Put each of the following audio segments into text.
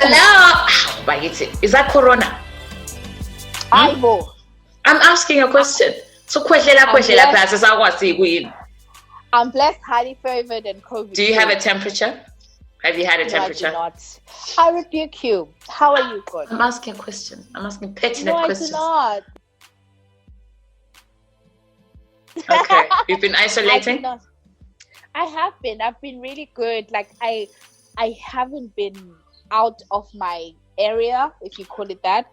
Hello. Is that Corona? Aibo. I'm asking a question. So kwehlela phasi sakwazi kuyini? I'm blessed, highly favored, and COVID. Do you have a temperature? Have you had a temperature? No, I do not. I rebuke you. How are you, God? I'm asking a question. I'm asking pertinent questions. No, I do not. Okay. You've been isolating? I have been. I've been really good. Like I haven't been out of my area, if you call it that.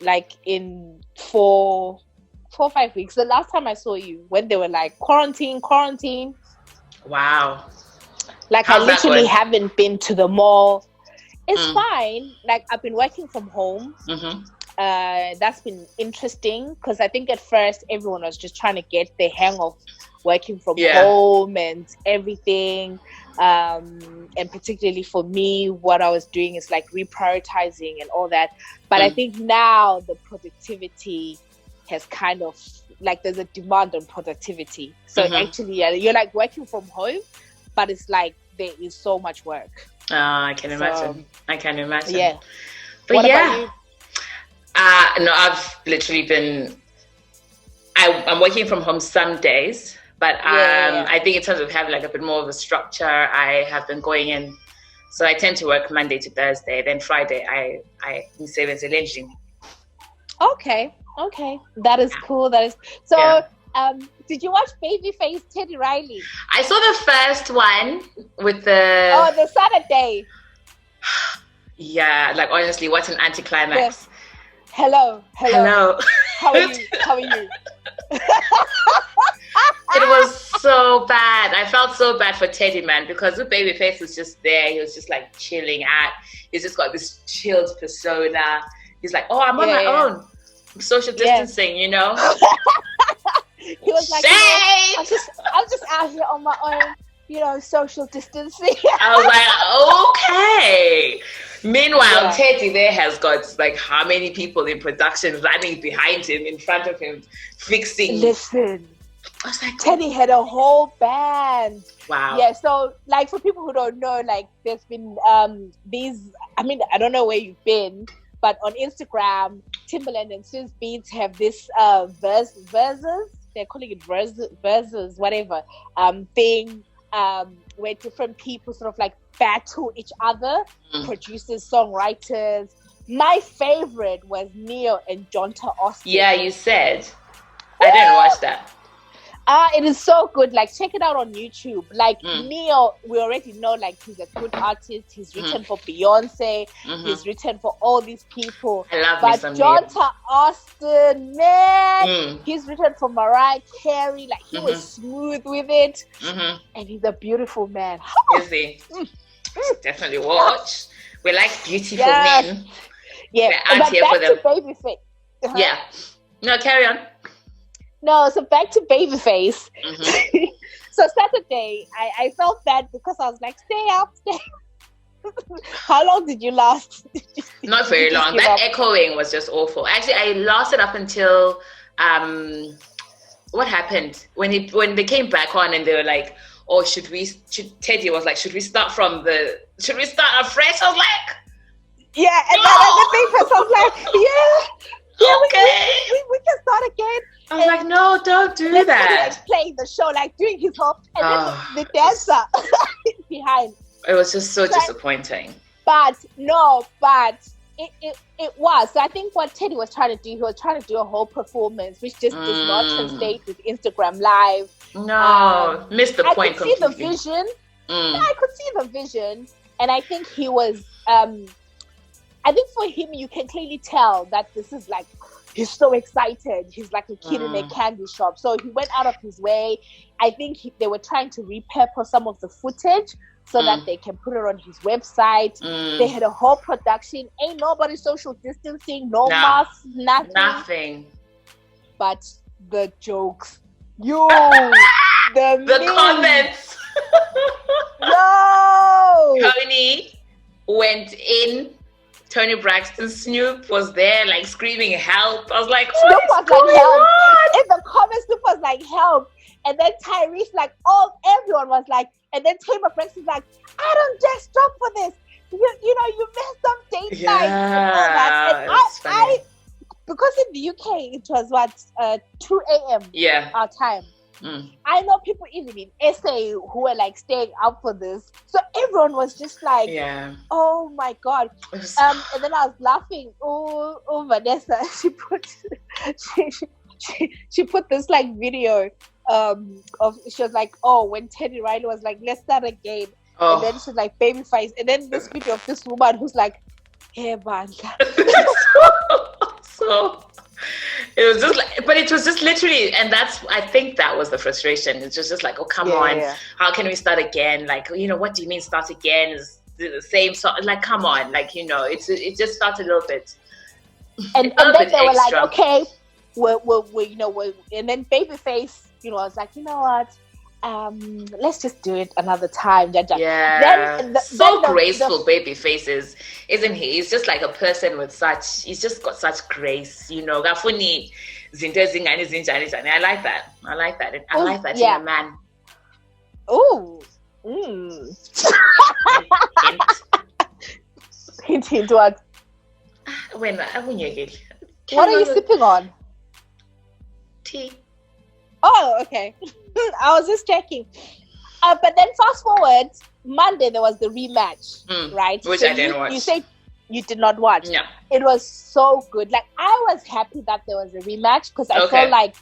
Like in 4 or 5 weeks. The last time I saw you, when they were like quarantine. Wow. Like I literally haven't been to the mall. It's fine. Like I've been working from home. That's been interesting because I think at first everyone was just trying to get the hang of working from home and everything. And particularly for me, what I was doing is like reprioritizing and all that. But I think now the productivity has kind of like there's a demand on productivity. So actually, you're like working from home, but it's like there is so much work. I can imagine. Yeah. But what about you? No, I've literally been. I'm working from home some days. But I think in terms of having like a bit more of a structure, I have been going in. So I tend to work Monday to Thursday. Then Friday, I save as a Okay. That is cool. That is so. Did you watch Babyface Teddy Riley? I saw the first one with the. the Saturday. Yeah, like honestly, what an anticlimax. Yes. Hello. How are you? It was so bad. I felt so bad for Teddy, man, because the Babyface was just there. He was just like chilling out. He's just got this chilled persona. He's like, I'm on my own. I'm social distancing, you know? He was like, I'm just out here on my own, social distancing. I was like, okay. Meanwhile, Teddy there has got like how many people in production running behind him, in front of him, fixing. Listen. I was like, Teddy had a whole band. Wow. Yeah, so like for people who don't know, like there's been these, I mean, I don't know where you've been, but on Instagram, Timbaland and Swizz Beatz have this verses, they're calling it verses, whatever, thing where different people sort of like battle each other, producers, songwriters. My favorite was Neo and Jonta Austin. Yeah, you said. I didn't watch that. It is so good. Like, check it out on YouTube. Like, Neo, we already know, like, he's a good artist. He's written for Beyonce. He's written for all these people. I love but Jonta Austin, man, he's written for Mariah Carey. Like, he was smooth with it. And he's a beautiful man. Is he? Definitely watch. We like beautiful men. Yeah, but here back for them. to Babyface. Yeah. No, carry on. No, so back to Babyface. So Saturday, I felt bad because I was like, stay up. How long did you last? Not very long. That echoing was just awful. Actually, I lasted up until what happened when they came back on and they were like, "Oh, Teddy was like, should we start afresh?" I was like, "Yeah," and then the Babyface was like, "Yeah, okay, we can start again." I was like, no, don't do that. Like playing the show, like doing his whole, and then the dancer behind. It was just so disappointing. But it was. So I think what Teddy was trying to do, he was trying to do a whole performance, which just does not translate with Instagram Live. No, missed the point completely. I could see the vision. Yeah, I could see the vision, and I think he was. I think for him, you can clearly tell that this is like. He's so excited. He's like a kid in a candy shop. So he went out of his way. I think they were trying to repurpose some of the footage so that they can put it on his website. They had a whole production. Ain't nobody social distancing, no masks, nothing. But the jokes. The comments. Tony went in. Tony Braxton, Snoop was there, like screaming help. I was like, Snoop was like, help. In the comments, Snoop was like, help. And then Tyrese, like, everyone was like, and then Taylor Braxton's like, I don't just stop for this. you messed up date night and all that. And I because in the UK it was what 2 a.m. our time. I know people even in SA who were like staying up for this, so everyone was just like, "Oh my god!" And then I was laughing. Oh, Vanessa, she put this like video of, she was like, "Oh, when Teddy Riley was like, let's start again," and then she's like, "Baby face," and then this video of this woman who's like, "Hey, Bandla." So it was just like, but it was just literally, and I think that was the frustration. It's just like, oh, come on, how can we start again? Like, what do you mean start again? Is the same song? Like, come on, like, it just started a little bit. And then they were like, okay, we're and then Babyface, was like, you know what? Let's just do it another time. Yeah. Graceful Babyface isn't he? He's just like a person with he's just got such grace, Gafuni zinto zingani zinjani. I like that. I like that in a man. Ooh. Hint what? What are you sipping on? Tea. Oh, okay. I was just checking. But then fast forward, Monday there was the rematch, right? Which I didn't watch. You say you did not watch. Yeah. It was so good. Like, I was happy that there was a rematch because I felt like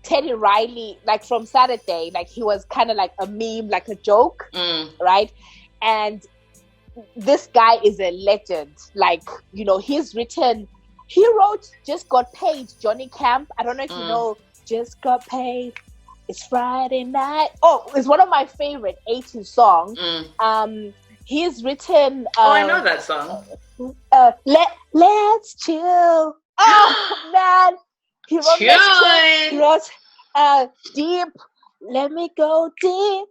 Teddy Riley, like from Saturday, like he was kind of like a meme, like a joke, right? And this guy is a legend. Like, he wrote Just Got Paid, Johnny Camp. I don't know if you know Just Got Paid. It's Friday night. Oh, it's one of my favorite 80s songs. He's written... I know that song. Let's chill. Oh, man. He wrote Let's Chill. He wrote Deep. Let me go deep.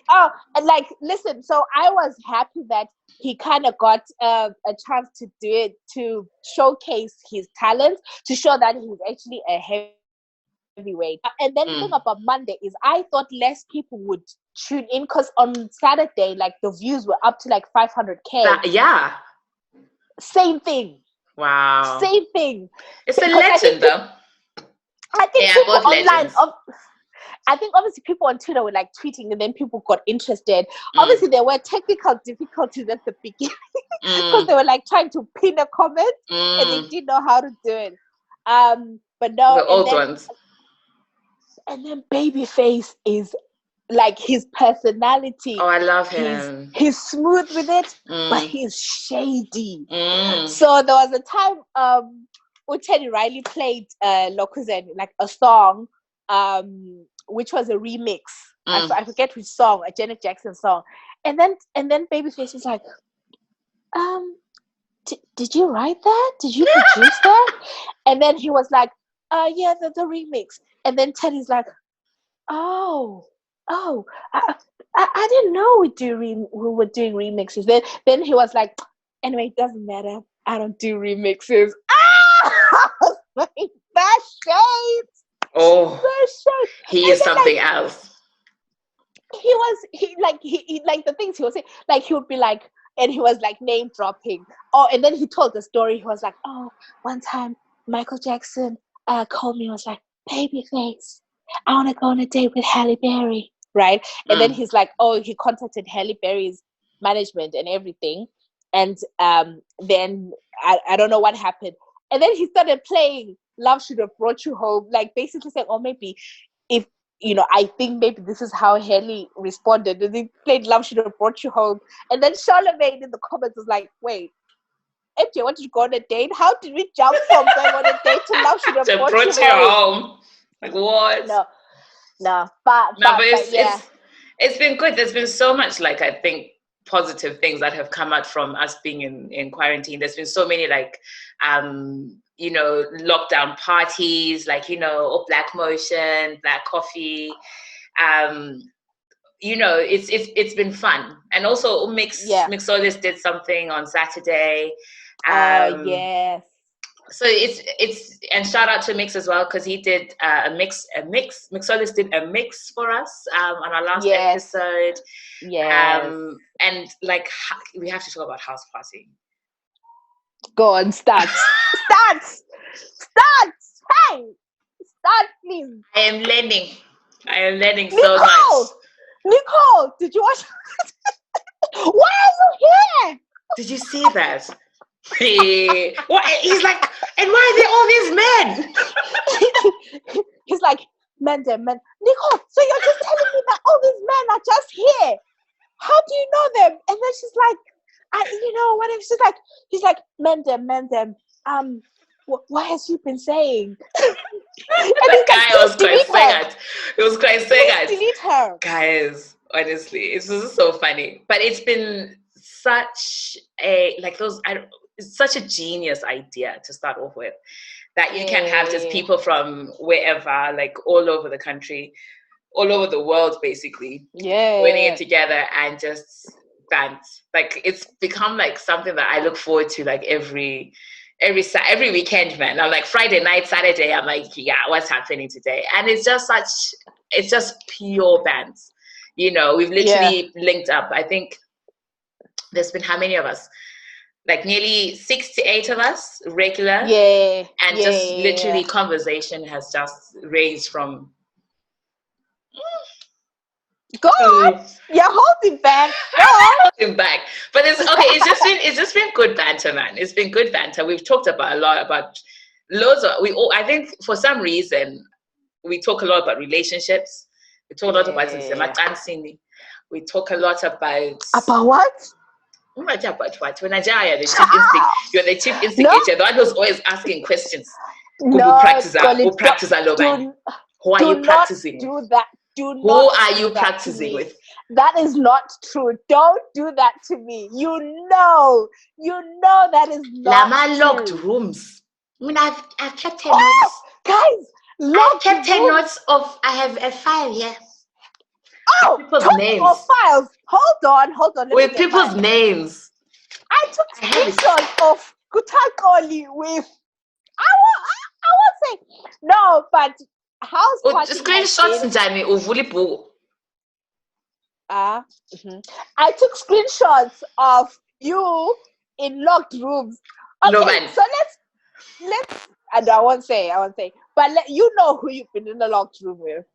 Oh, and like, listen, so I was happy that he kind of got a chance to do it, to showcase his talent, to show that he's actually a heavyweight. And then the thing about Monday is I thought less people would tune in because on Saturday, like, the views were up to like 500K. Same thing. Wow. Same thing. It's a legend, though. I think people online... I think obviously people on Twitter were like tweeting and then people got interested. Obviously there were technical difficulties at the beginning because they were like trying to pin a comment and they didn't know how to do it. But no, the old ones. And then Babyface is like his personality. Oh, I love him. He's smooth with it, but he's shady. So there was a time when Teddy Riley played Lokuzen, like a song, which was a remix. I forget which song, a Janet Jackson song. And then Babyface was like, did you write that? Did you produce that? And then he was like, yeah, the remix. And then Teddy's like, oh, I didn't know we were doing remixes. Then he was like, anyway, it doesn't matter. I don't do remixes. I was like, that's shade. Oh, he is something else. He like the things he was saying, like he would be like, and he was like name dropping. Oh, and then he told the story. He was like, oh, one time Michael Jackson called me and was like, Babyface, I want to go on a date with Halle Berry, right? And then he's like, oh, he contacted Halle Berry's management and everything, and then I don't know what happened. And then he started playing Love Should Have Brought You Home, like basically saying, oh, maybe if, I think maybe this is how Halle responded. And he played Love Should Have Brought You Home. And then Charlamagne in the comments was like, wait, MJ wanted to go on a date? How did we jump from going on a date to Love Should Have Brought You Home? Like, what? No, but yeah. It's been good. There's been so much, like, I think, positive things that have come out from us being in quarantine. There's been so many, like, lockdown parties, like, Black Motion, Black Coffee. It's been fun. And also Mix Solis did something on Saturday. Yes. So it's and shout out to Mix as well, because he did Mixologist did a mix for us on our last episode. And like we have to talk about house party. Go on, start. Start, hey, start, please. I am learning so much. Nicole, did you watch? Why are you here? Did you see that? He's like, and why are there all these men? He's like, men. Nicole, so you're just telling me that all these men are just here? How do you know them? And then she's like, whatever. He's like, men them. What has you been saying? That guy was quite sad. It was quite sad. Delete her, guys. Honestly, it's just so funny. But it's been such it's such a genius idea to start off with, that you can have just people from wherever, like all over the country, all over the world, basically, putting it together and just dance. Like it's become like something that I look forward to, like every weekend, man. I'm like Friday night, Saturday, I'm like, yeah, what's happening today? And it's just pure bands. We've literally linked up. I think there's been how many of us? Like nearly 6 to 8 of us regular. And just literally conversation has just raised from. Go on. You're holding back. Holding back. But it's just been good banter, man. It's been good banter. We've talked about a lot about loads of I think for some reason we talk a lot about relationships. We talk a lot about we talk a lot about what? When I you're the chief instigator, the one who's always asking questions. Who are you practicing? Do that. Who are you practicing with? That is not true. Don't do that to me. You know that is not true. Locked rooms. I mean, I've kept 10 notes. Guys, I've kept 10 notes of. I have a file here. Oh, people's names. Files. Hold on. With people's names. I took screenshots of Kutakoli with. I won't say no, but house party. Screenshots njani uvula ibhuku. I took screenshots of you in locked rooms. Okay, no, man. So let's. And I won't say, but you know who you've been in a locked room with.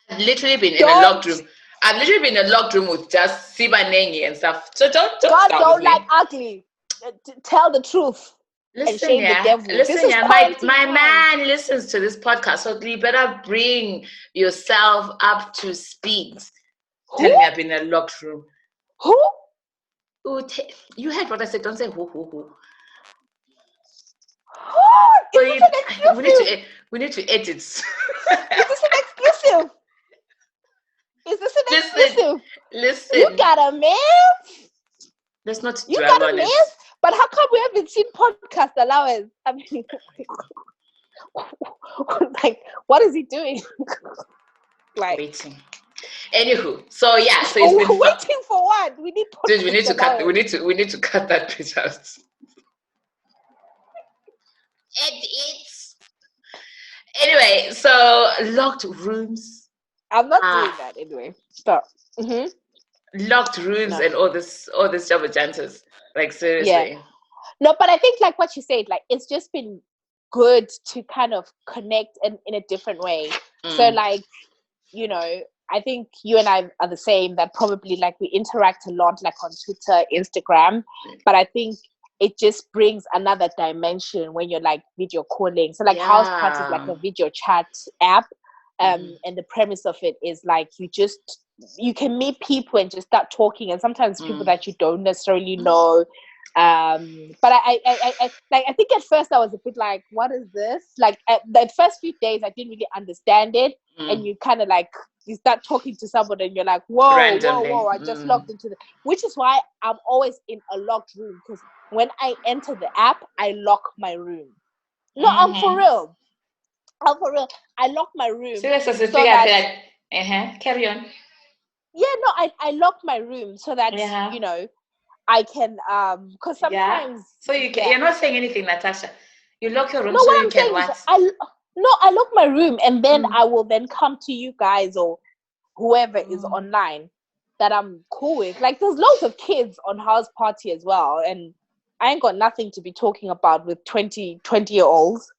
I've literally been in a locked room. I've literally been in a locked room with just Siba Nengi and stuff. So don't God don't like ugly. Tell the truth. Listen, and shame the devil. Listen, my man listens to this podcast, so you better bring yourself up to speed. Tell me I've been in a locked room. Who? You heard what I said. Don't say who. So we need to edit. Is this an exclusive? Listen. You got a man? Let's not you got a man? But how come we haven't seen podcast allowance? I mean, like, what is he doing? Like waiting. Anywho, so yeah, so it's been waiting for what? We need. Dude, we need to cut. We need to cut that bitch out. Anyway, so locked rooms. I'm not doing that anyway. Stop. Locked rooms and all this jabba jantas. Like seriously. Yeah. No, but I think like what you said, like it's just been good to kind of connect in a different way. So like, I think you and I are the same, that probably like we interact a lot like on Twitter, Instagram, but I think it just brings another dimension when you're like video calling. So like House Party is like a video chat app. And the premise of it is like you can meet people and just start talking, and sometimes people that you don't necessarily know. But I think at first I was a bit like, what is this? Like at the first few days I didn't really understand it, and you kind of like you start talking to someone and you're like, whoa, I just logged into which is why I'm always in a locked room, because when I enter the app I lock my room. No, I'm for real. I lock my room. Carry on. Yeah, no, I lock my room so that I can because sometimes. So you're not saying anything, Natasha. You lock your room No, so what you I'm can saying is, what? I lock my room, and then I will then come to you guys or whoever is online that I'm cool with. Like, there's loads of kids on House Party as well, and I ain't got nothing to be talking about with 20-year-olds.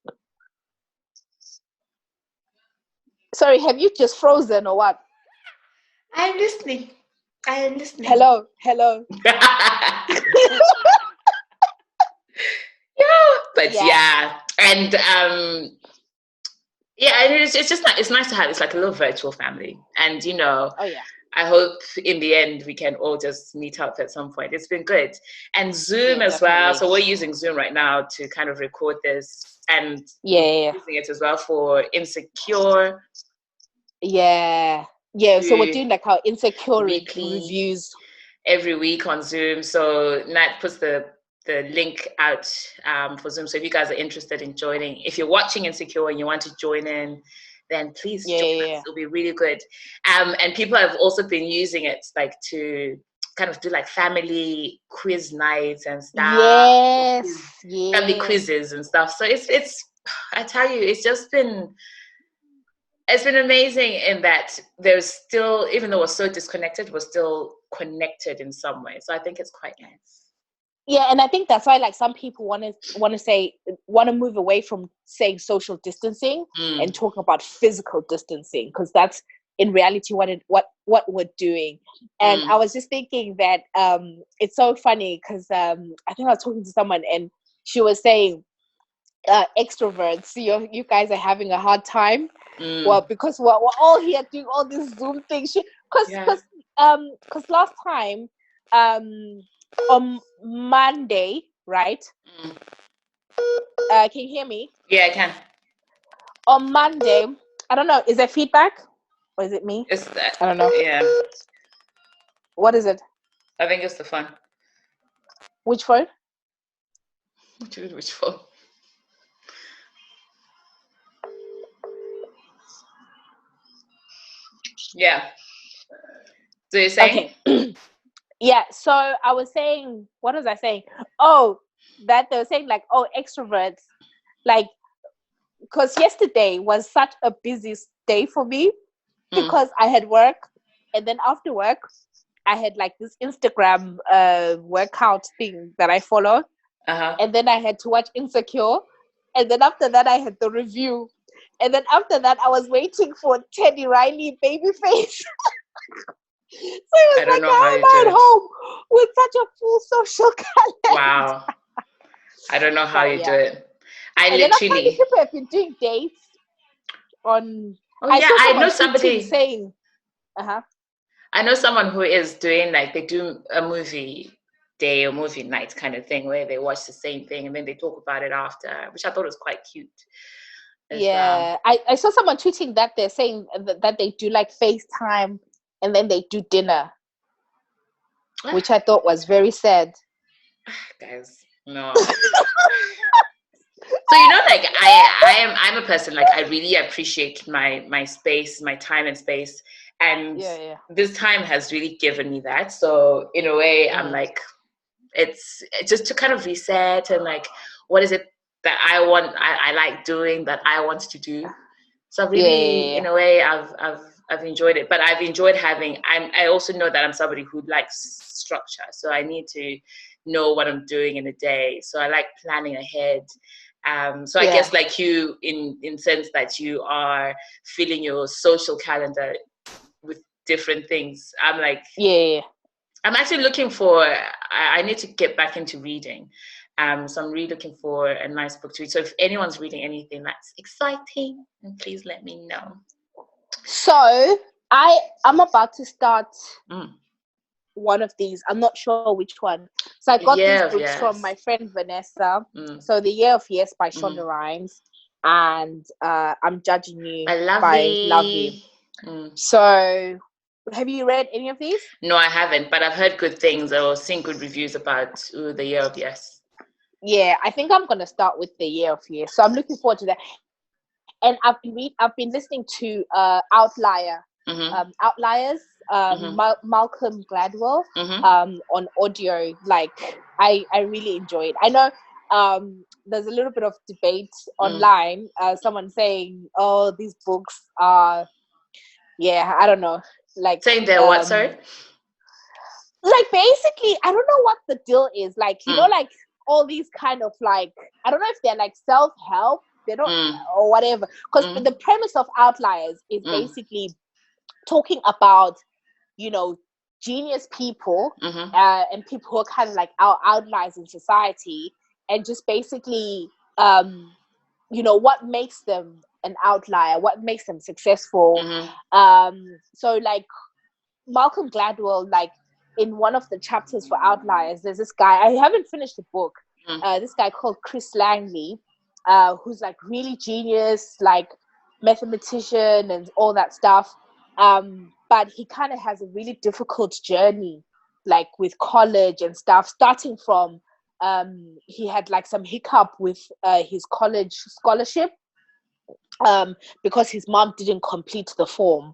Sorry, have you just frozen or what? I'm listening. I am listening. Hello. Yeah, and it's just it's nice to have. It's like a little virtual family, and Oh yeah. I hope in the end we can all just meet up at some point. It's been good. And Zoom as well. So we're using Zoom right now to kind of record this, and using it as well for Insecure. Yeah. So we're doing like our Insecure reviews every week on Zoom. So Nat puts the link out for Zoom. So if you guys are interested in joining, if you're watching Insecure and you want to join in, then please join us. It'll be really good. And people have also been using it like to kind of do like family quiz nights and stuff. Family quizzes and stuff. So it's I tell you, it's been amazing in that there's still, even though we're so disconnected, we're still connected in some way. So I think it's quite nice. Yeah, and I think that's why like some people want to move away from saying social distancing and talk about physical distancing, because that's in reality what we're doing. And I was just thinking that it's so funny because I think I was talking to someone and she was saying extroverts, you guys are having a hard time. Well, because we're all here doing all this Zoom thing. Because last time on Monday, right? Can you hear me? Yeah, I can. On Monday, I don't know. Is there feedback or is it me? It's that. I don't know. Yeah. What is it? I think it's the phone. Which phone? Which phone? Yeah. So you're saying? Okay. Yeah. So I was saying, what was I saying? Oh, that they were saying like, oh, extroverts, like, because yesterday was such a busy day for me because I had work, and then after work I had like this Instagram workout thing that I follow, and then I had to watch Insecure, and then after that I had the review, and then after that I was waiting for Teddy Riley Babyface. So it was like, how am I at home with such a full social calendar? Wow. I don't know how you do it. Then apparently people have been doing dates on. I know somebody saying. I know someone who is doing like, they do a movie day or movie night kind of thing where they watch the same thing and then they talk about it after, which I thought was quite cute. Yeah, I saw someone tweeting that they're saying that they do like FaceTime and then they do dinner, which I thought was very sad. Guys, no. So like I'm a person, like I really appreciate my space, my time and space, and this time has really given me that. So in a way, I'm like, it's just to kind of reset and like, what is it that I want, I like doing, that I want to do. So really, in a way, I've enjoyed it, but I've enjoyed having. I also know that I'm somebody who likes structure, so I need to know what I'm doing in a day. So I like planning ahead. So I guess like you, in sense that you are filling your social calendar with different things. I'm like, I'm actually looking for. I need to get back into reading. So I'm really looking for a nice book to read. So if anyone's reading anything that's exciting, then please let me know. So I'm about to start one of these. I'm not sure which one. So I got these books from my friend Vanessa. So The Year of Yes by Shonda Rhimes and I'm Judging You by Lovey. So have you read any of these? No, I haven't, but I've heard good things or seen good reviews about The Year of Yes. Yeah, I think I'm going to start with The Year of Yes. So I'm looking forward to that. And I've been listening to Outliers, Malcolm Gladwell on audio. Like I really enjoy it. I know there's a little bit of debate online. Someone saying, "Oh, these books are, I don't know, like saying they're what? Sorry, like basically, I don't know what the deal is. Like you know, like all these kind of like I don't know if they're like self-help, they don't or whatever. Because the premise of Outliers is basically talking about, you know, genius people and people who are kind of like outliers in society, and just basically you know, what makes them an outlier, what makes them successful. So like Malcolm Gladwell, like in one of the chapters for Outliers, there's this guy, I haven't finished the book, this guy called Chris Langley, who's like really genius, like mathematician and all that stuff. But he kind of has a really difficult journey, like with college and stuff, starting from he had like some hiccup with his college scholarship because his mom didn't complete the form.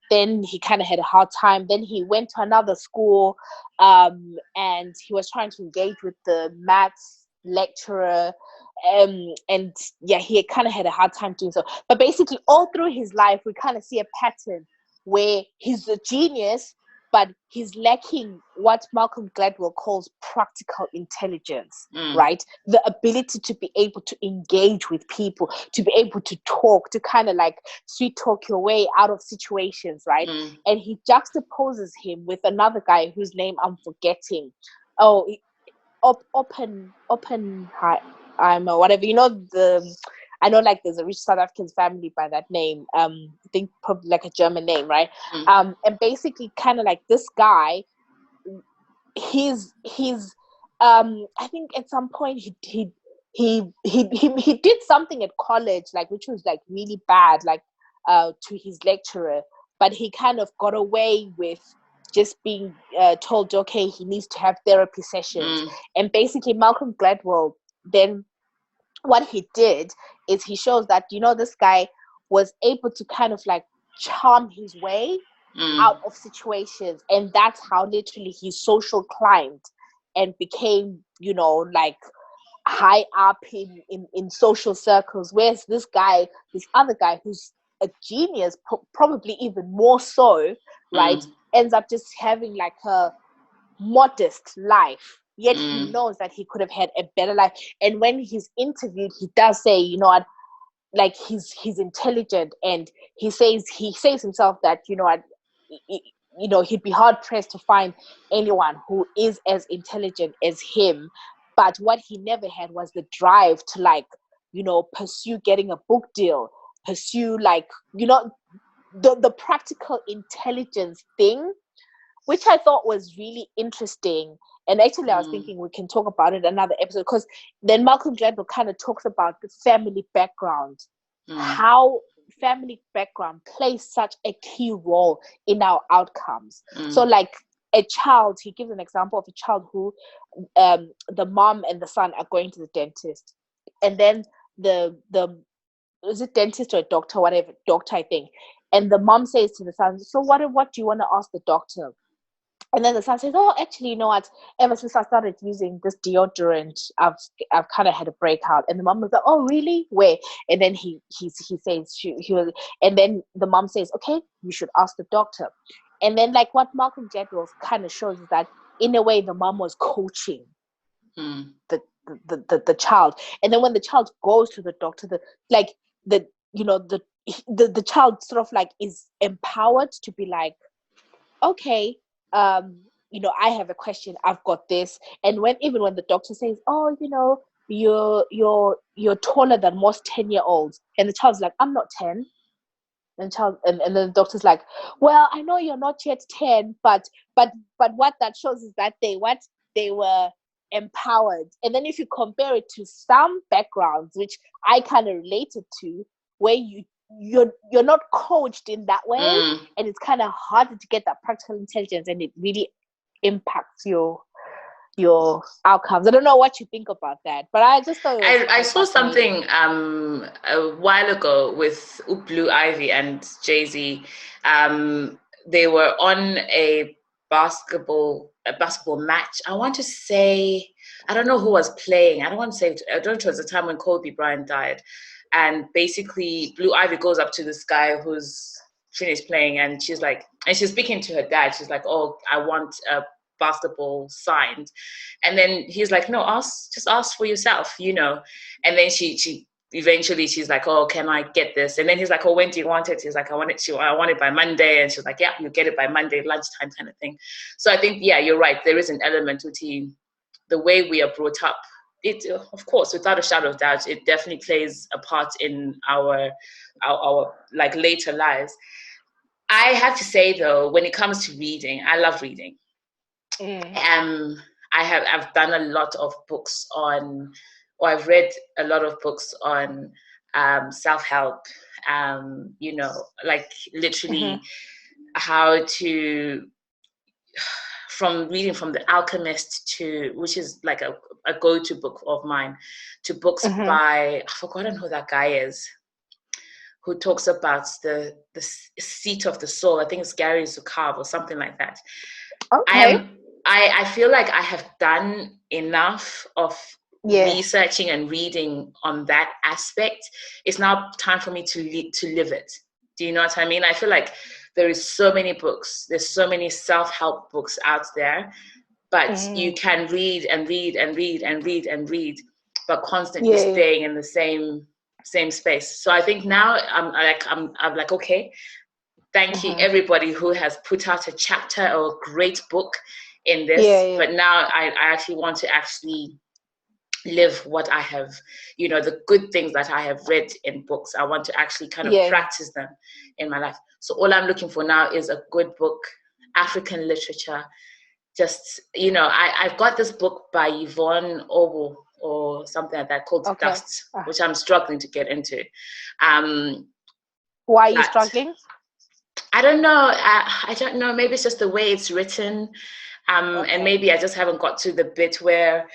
Then he kind of had a hard time. Then he went to another school and he was trying to engage with the maths lecturer. And yeah, he kind of had a hard time doing so. But basically, all through his life, we kind of see a pattern where he's a genius, but he's lacking what Malcolm Gladwell calls practical intelligence, right? The ability to be able to engage with people, to be able to talk, to kind of like sweet talk your way out of situations, right? And he juxtaposes him with another guy whose name I'm forgetting. Oh, Oppenheimer, whatever. You know, I know like there's a rich South African family by that name. I think probably like a German name, right? And basically kind of like this guy, he's I think at some point he did something at college, like which was like really bad, like to his lecturer, but he kind of got away with just being told, okay, he needs to have therapy sessions. And basically Malcolm Gladwell then, what he did is he shows that, you know, this guy was able to kind of like charm his way out of situations, and that's how literally he social climbed and became, you know, like high up in social circles, whereas this other guy who's a genius, probably even more so, right, ends up just having like a modest life, yet he knows that he could have had a better life. And when he's interviewed, he does say, you know what, like he's intelligent, and he says himself that, you know, he'd be hard pressed to find anyone who is as intelligent as him. But what he never had was the drive to, like, you know, pursue getting a book deal, pursue, like, you know, the practical intelligence thing, which I thought was really interesting. And actually, I was thinking we can talk about it another episode, because then Malcolm Gladwell kind of talks about the family background, how family background plays such a key role in our outcomes. So like a child, he gives an example of a child who the mom and the son are going to the dentist, and then the is it dentist or a doctor, whatever, doctor I think, and the mom says to the son, so what do you want to ask the doctor? And then the son says, oh, actually, you know what? Ever since I started using this deodorant, I've kind of had a breakout. And the mom was like, oh, really? Where? And then he says, he was, and then the mom says, okay, you should ask the doctor. And then like what Malcolm Gladwell kind of shows is that in a way the mom was coaching the child. And then when the child goes to the doctor, the child sort of like is empowered to be like, okay, you know, I have a question, I've got this. And when the doctor says, oh, you know, you're taller than most 10-year-olds, and the child's like, I'm not 10. And then the doctor's like, well, I know you're not yet 10, but what that shows is that they were empowered. And then if you compare it to some backgrounds, which I kind of related to, where you're not coached in that way, and it's kind of harder to get that practical intelligence, and it really impacts your outcomes. I don't know what you think about that, but I just thought I saw something a while ago with Blue Ivy and Jay-Z. They were on a basketball match. I want to say I don't know who was playing. I don't know if it was the time when Kobe Bryant died. And basically Blue Ivy goes up to this guy who's finished playing, and she's speaking to her dad. She's like, oh, I want a basketball signed. And then he's like, no, just ask for yourself, you know. And then she eventually she's like, oh, can I get this? And then he's like, oh, when do you want it? He's like, I want it by Monday. And she's like, yeah, you get it by Monday, lunchtime kind of thing. So I think, yeah, you're right. There is an element to the way we are brought up. It, of course, without a shadow of doubt, it definitely plays a part in our like later lives. I have to say though, when it comes to reading, I love reading. I've done a lot of books I've read a lot of books on self-help, you know, like literally how to, from reading from The Alchemist which is like a go-to book of mine, to books by, I've forgotten who that guy is, who talks about the seat of the soul. I think it's Gary Zukav or something like that. Okay. I feel like I have done enough of researching and reading on that aspect. It's now time for me to live it. Do you know what I mean? I feel like there is so many books. There's so many self-help books out there, but you can read and read and read and read and read, but constantly staying in the same space. So I think now I'm like, okay, thank you everybody who has put out a chapter or a great book in this. But now I actually want to live what I have, you know, the good things that I have read in books. I want to actually kind of practice them in my life. So all I'm looking for now is a good book, African literature. Just, you know, I've got this book by Yvonne Obo or something like that called Dust, which I'm struggling to get into. Why are you struggling? I don't know. I don't know. Maybe it's just the way it's written. And maybe I just haven't got to the bit where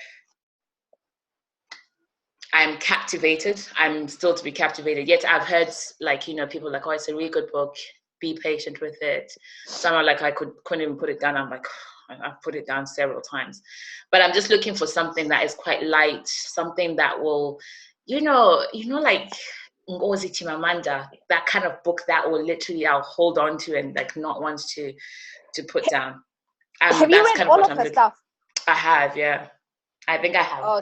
I'm captivated. I'm still to be captivated. Yet I've heard, like, you know, people like, oh, it's a really good book. Be patient with it. Some are like, I couldn't even put it down. I'm like, I've put it down several times. But I'm just looking for something that is quite light, something that will, you know, like Ngozi Chimamanda, that kind of book that will literally I'll hold on to and like not want to put down. Have you read all of her stuff? I have, yeah. I think I have. Oh,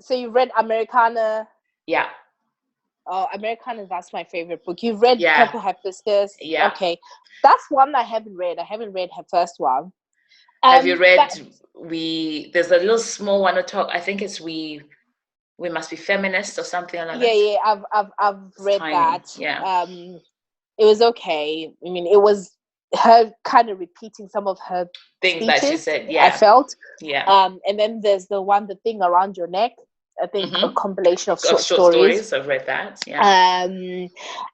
so you read Americana? Yeah. Oh, Americana, that's my favorite book. You've read Purple Hibiscus? Yeah. Okay. That's one I haven't read. I haven't read her first one. Have you read there's a little small one to talk, I think it's We Must Be Feminists or something like that. Yeah, I've read that. Yeah. It was okay. I mean, it was her kind of repeating some of her things speeches, that she said. Yeah. I felt. Yeah. And then there's the thing around your neck. I think a compilation of short stories. I've read that. Yeah.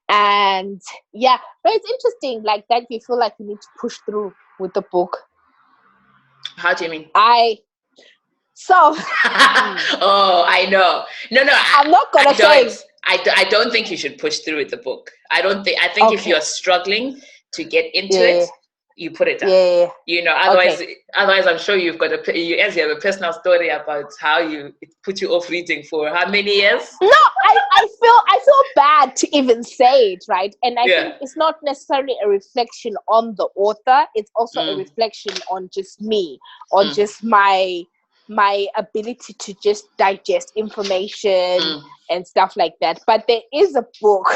And yeah, but it's interesting like that. You feel like you need to push through with the book. How do you mean? Oh, I know. No, I'm not gonna say. I don't think you should push through with the book. I think if you're struggling to get into it, you put it down. Yeah. You know, otherwise I'm sure you have a personal story about how it put you off reading for how many years? No, I feel bad to even say it, right? And I think it's not necessarily a reflection on the author, it's also a reflection on just me, on just my ability to just digest information and stuff like that. But there is a book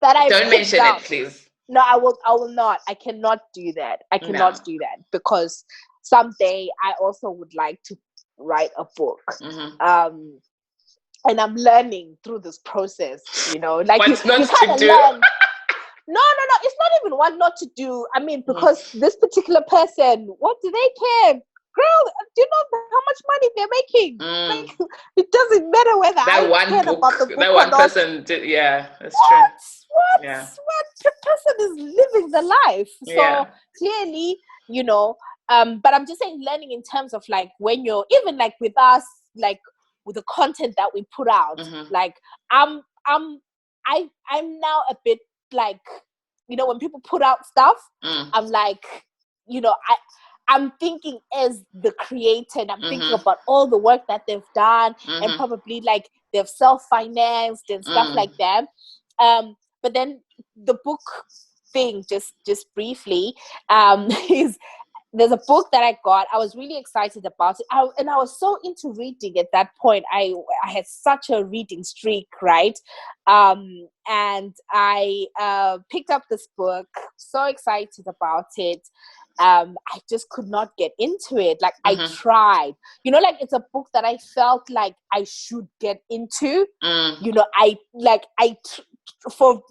that I don't mention it, please. No, I will not. I cannot do that. Do that because someday I also would like to write a book. And I'm learning through this process, you know, like you kind of learn. No, it's not even what not to do. I mean, because this particular person, what do they care? Girl, do you know how much money they're making? Like, it doesn't matter whether that one care book, about the book that one or not. person did, yeah, that's true. What the person is living the life. So clearly, you know, but I'm just saying learning in terms of like when you're even like with us, like with the content that we put out, like I'm now a bit like, you know, when people put out stuff, I'm like, you know, I'm thinking as the creator, and I'm thinking about all the work that they've done, and probably like they've self-financed and stuff like that. But then the book thing, just briefly, is there's a book that I got. I was really excited about it. And I was so into reading at that point. I had such a reading streak, right? And I picked up this book, so excited about it. I just could not get into it. Like I tried, like it's a book that I felt like I should get into. For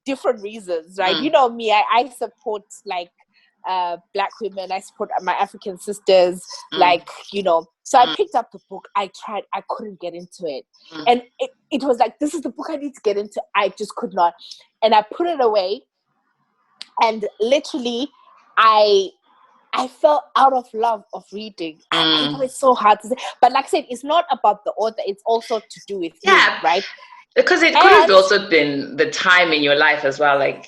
different reasons, right? You know me, I support like Black women, I support my African sisters, so I picked up the book. I tried, I couldn't get into it. And it was like, this is the book I need to get into. I just could not. And I put it away, and literally I fell out of love of reading. I know it's so hard to say, but like I said, it's not about the author, it's also to do with you, right? Because it could have also been the time in your life as well. Like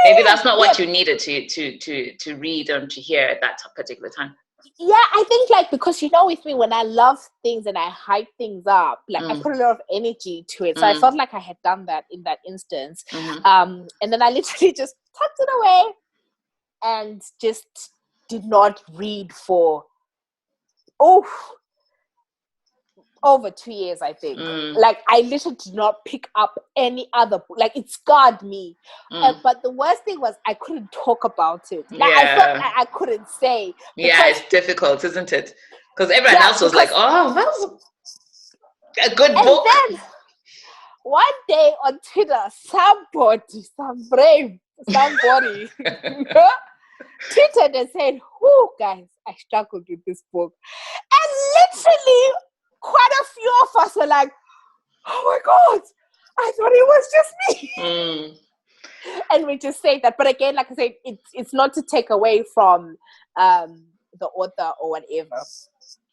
maybe that's not what you needed to read and to hear at that particular time. Yeah, I think like, because with me, when I love things and I hype things up, like I put a lot of energy to it. So I felt like I had done that in that instance. And then I literally just tucked it away and just did not read for over 2 years, I think. Like I literally did not pick up any other book. Like it scarred me. But the worst thing was I couldn't talk about it. Like I felt like I couldn't say. Yeah, it's difficult, isn't it? Because everyone else was like, "Oh, that was a good book." And then one day on Twitter, somebody tweeted and said, guys, I struggled with this book. And literally quite a few of us were like, oh my God, I thought it was just me. And we just say that. But again, like I said, it's not to take away from the author or whatever.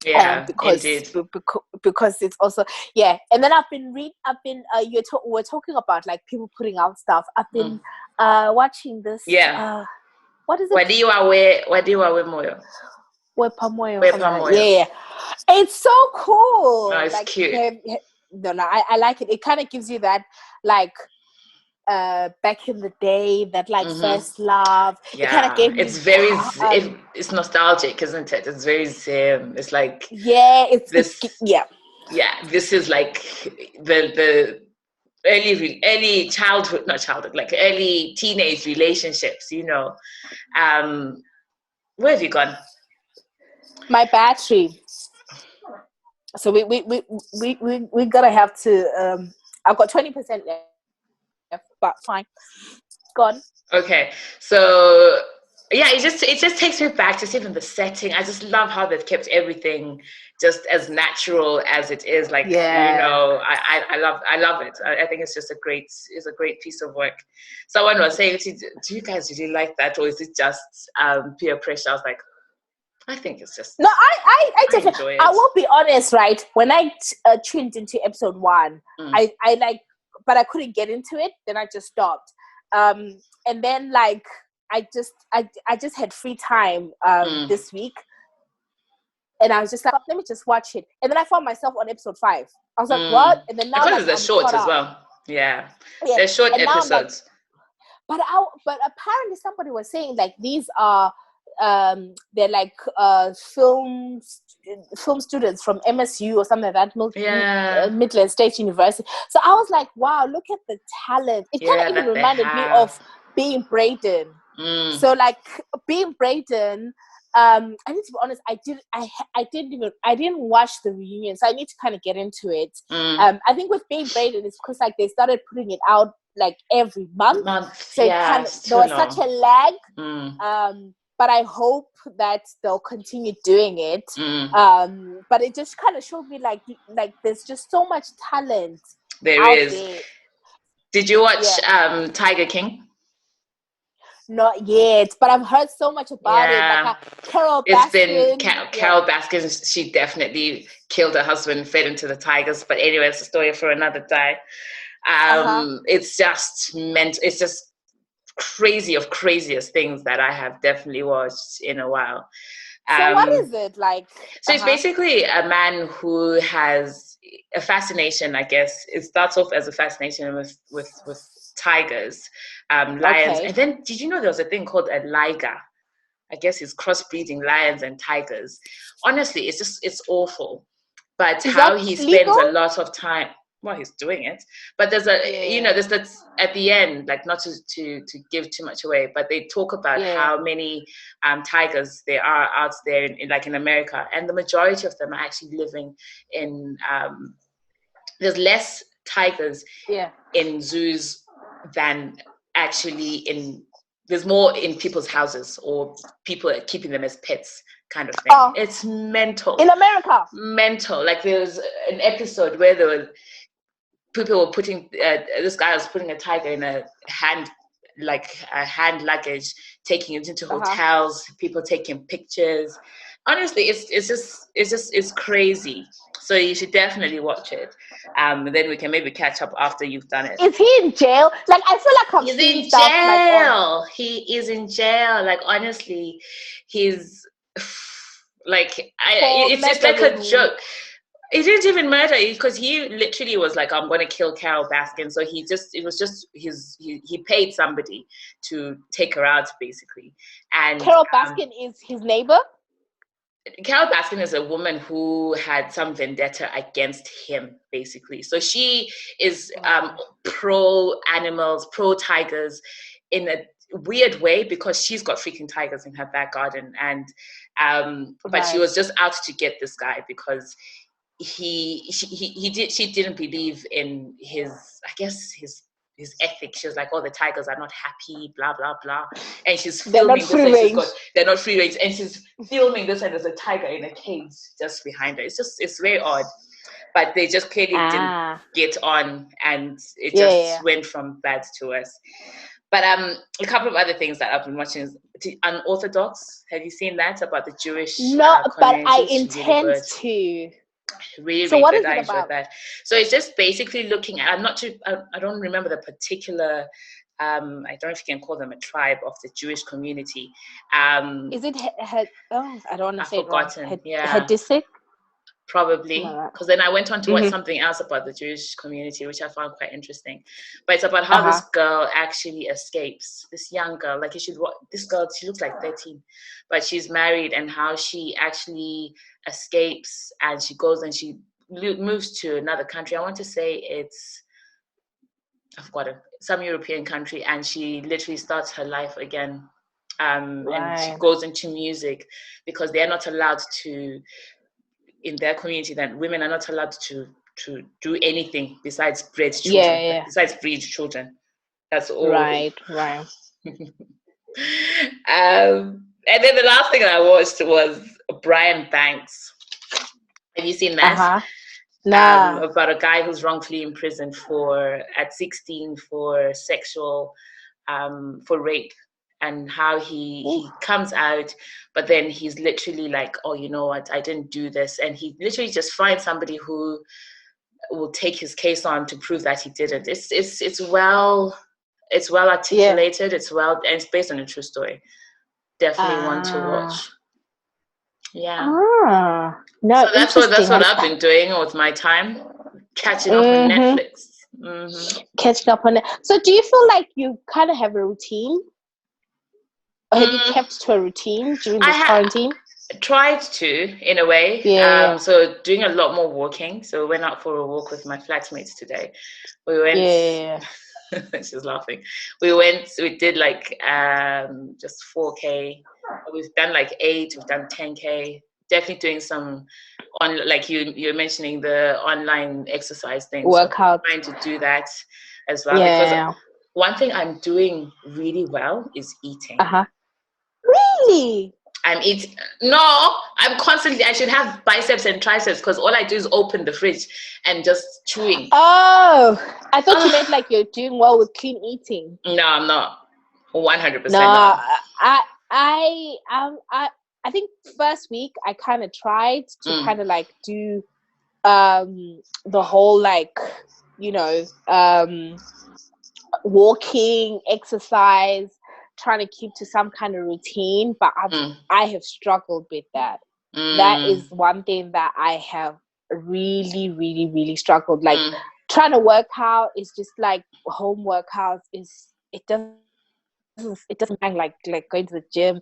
Yeah, because it's also and then we're talking about like people putting out stuff. I've been watching this what is it? Wadiwa Moyo. Yeah. It's so cool. No, it's like, cute. I like it. It kind of gives you that like back in the day, that like first love. Yeah, it kind of gave me, it's very it's nostalgic, isn't it? It's very it's like this is like the early childhood, not childhood, like early teenage relationships, where have you gone? My battery. So we gotta have to I've got 20% left, but fine. Gone. Okay. So it just takes me back to even the setting. I just love how they've kept everything just as natural as it is. Like I love it. I think it's just a great piece of work. Someone was saying, do you guys really like that, or is it just peer pressure? I was like, I think it's just I definitely enjoy it. I will be honest, right? When I tuned into episode 1, I like, but I couldn't get into it. Then I just stopped. And then like I just had free time this week, and I was just like, let me just watch it. And then I found myself on episode 5. I was like, what? And then now because they're short as well. Yeah, they're short episodes. Like, but apparently somebody was saying like these are they're like film students from MSU or something like that, Midland State University. So I was like, wow, look at the talent. It kind of even reminded me of Being Braden. So like Being Braden, I need to be honest, I didn't watch the reunion, so I need to kind of get into it. I think with Being Braden, it's because like they started putting it out like every month. So there was such a lag. But I hope that they'll continue doing it. But it just kind of showed me like there's just so much talent. There is. Did you watch Tiger King? Not yet, but I've heard so much about it. Like Carol Baskin. Carol Baskin. She definitely killed her husband, fed into the tigers. But anyway, it's a story for another day. It's just craziest things that I have definitely watched in a while. So what is it like? So it's basically a man who has a fascination, I guess. It starts off as a fascination with tigers, lions. And then, did you know there was a thing called a liger? I guess he's crossbreeding lions and tigers. Honestly, it's awful. But how he spends a lot of time, well, he's doing it. But there's there's that at the end, like not to give too much away, but they talk about how many tigers there are out there in America, and the majority of them are actually living in. There's less tigers in zoos than actually in. There's more in people's houses, or people are keeping them as pets, kind of thing. It's mental. In America. Mental. Like there was an episode where people were putting, this guy was putting a tiger in a hand luggage, taking it into hotels, people taking pictures. Honestly, it's crazy. So you should definitely watch it. Then we can maybe catch up after you've done it. Is he in jail? Like, I feel like he's in jail. He is in jail. Like, honestly, he's like, it's just like a joke. He didn't even murder, because he literally was like, I'm going to kill Carol Baskin. So he paid somebody to take her out, basically. And Carol Baskin is his neighbor? Carol Baskin is a woman who had some vendetta against him, basically. So she is pro animals, pro tigers in a weird way, because she's got freaking tigers in her back garden. And but she was just out to get this guy because she didn't believe in his ethics. She was like, oh, the tigers are not happy, blah blah blah, and she's filming they're not free range, and she's filming this, and there's a tiger in a cage just behind her. It's very odd, but they just clearly didn't get on, and it just went from bad to worse. But a couple of other things that I've been watching is Unorthodox. Have you seen that, about the Jewish no, but I intend to. Really, so what is it about? That. So it's just basically looking at, I don't remember the particular, I don't know if you can call them a tribe of the Jewish community. Is it, I don't want to say forgotten. It wrong. Hadisic? Probably, because then I went on to watch something else about the Jewish community, which I found quite interesting. But it's about how this girl actually escapes. This young girl, like she looks like 13, but she's married, and how she actually escapes, and she goes and she moves to another country. I want to say I've forgotten, some European country, and she literally starts her life again. And she goes into music, because they're not allowed to. In their community, that women are not allowed to do anything besides breed children. Besides breed children, that's all. Right. And then the last thing I watched was Brian Banks. Have you seen that? No. About a guy who's wrongfully imprisoned at 16 for sexual, for rape. And how he comes out, but then he's literally like, oh, you know what, I didn't do this. And he literally just finds somebody who will take his case on to prove that he didn't. It's well articulated. And it's based on a true story. Definitely one to watch. Yeah. No, so that's what I've been doing with my time, catching up on Netflix. Catching up on it. So do you feel like you kind of have a routine? Or have you kept to a routine during this quarantine? Tried to, in a way. So doing a lot more walking. So we went out for a walk with my flatmates today. We went. She's laughing. We did like just 4K. We've done like 8. We've done 10K. Definitely doing some like you're mentioning the online exercise thing. Workout. So I'm trying to do that as well. Because one thing I'm doing really well is eating. Really? I'm eating. No, I should have biceps and triceps, because all I do is open the fridge and just chewing. Oh, I thought you meant like you're doing well with clean eating. No, I'm not. 100% no, not. I think first week I kind of tried to kind of like do the whole like, walking, exercise, trying to keep to some kind of routine. But I have struggled with that. That is one thing that I have really, really, really struggled. Like trying to work out is just like home workouts it doesn't hang like going to the gym.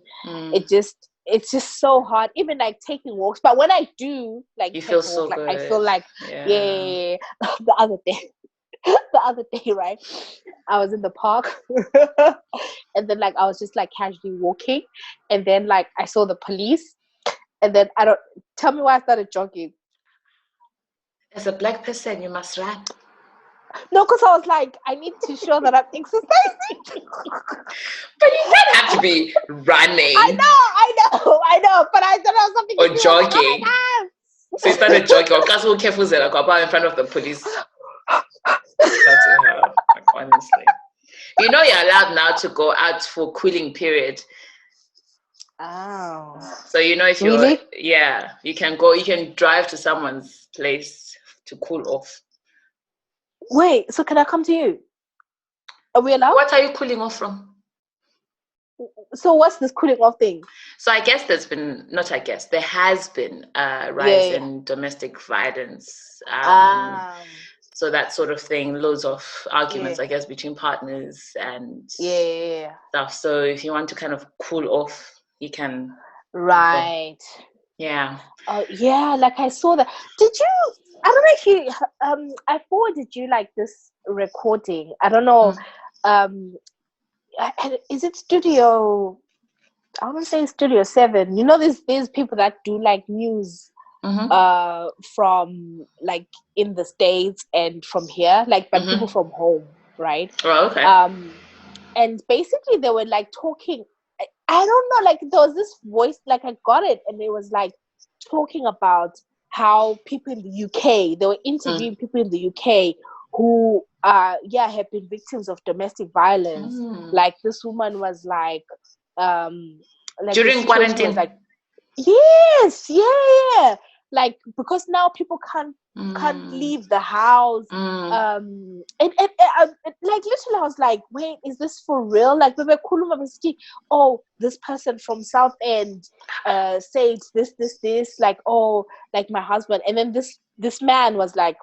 It's just so hard. Even like taking walks. But when I do like you take feel a so walk, like good. I feel like the other day, right? I was in the park and then like I was just like casually walking, and then like I saw the police, and then tell me why I started jogging. As a black person, you must run. No, because I was like, I need to show that I'm exercising. But you don't have to be running. I know. But I don't know something. Or jogging. Like, oh my God. So you started jogging. Or because we're careful that I go in front of the police. That's like, honestly. You know you're allowed now to go out for cooling period. Oh. So you know if you're really? Yeah, you can drive to someone's place to cool off. Wait, so can I come to you? Are we allowed? What are you cooling off from? So what's this cooling off thing? So I guess there has been a rise in domestic violence. So that sort of thing, loads of arguments, I guess, between partners and stuff. So if you want to kind of cool off, you can. Right. Yeah. Oh, yeah, like I saw that. Did you, I don't know if you, I forwarded you like this recording. I don't know. Is it Studio, I want to say Studio 7. You know, there's people that do like news from like in the States and from here, like but people from home, right? Oh, okay. And basically they were like talking, I don't know, like there was this voice, like I got it, and it was like talking about how people in the UK, they were interviewing people in the UK who have been victims of domestic violence. Like this woman was like during quarantine, like, yes, yeah, like because now people can't leave the house. And like literally I was like, wait, is this for real? Like oh, this person from South End said this, like, oh, like my husband. And then this man was like,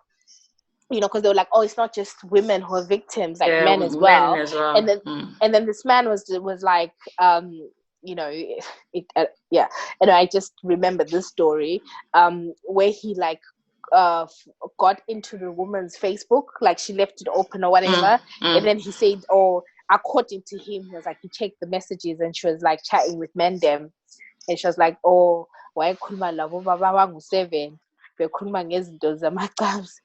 you know, because they were like, oh, it's not just women who are victims, like men as well. And then this man was like, you know, and I just remember this story where he like got into the woman's Facebook, like she left it open or whatever, and then he said, oh, according to him, he was like, he checked the messages and she was like chatting with Mendem, and she was like, oh, why khuluma labo baba bangu-7 bekhuluma ngezinto zamacabs.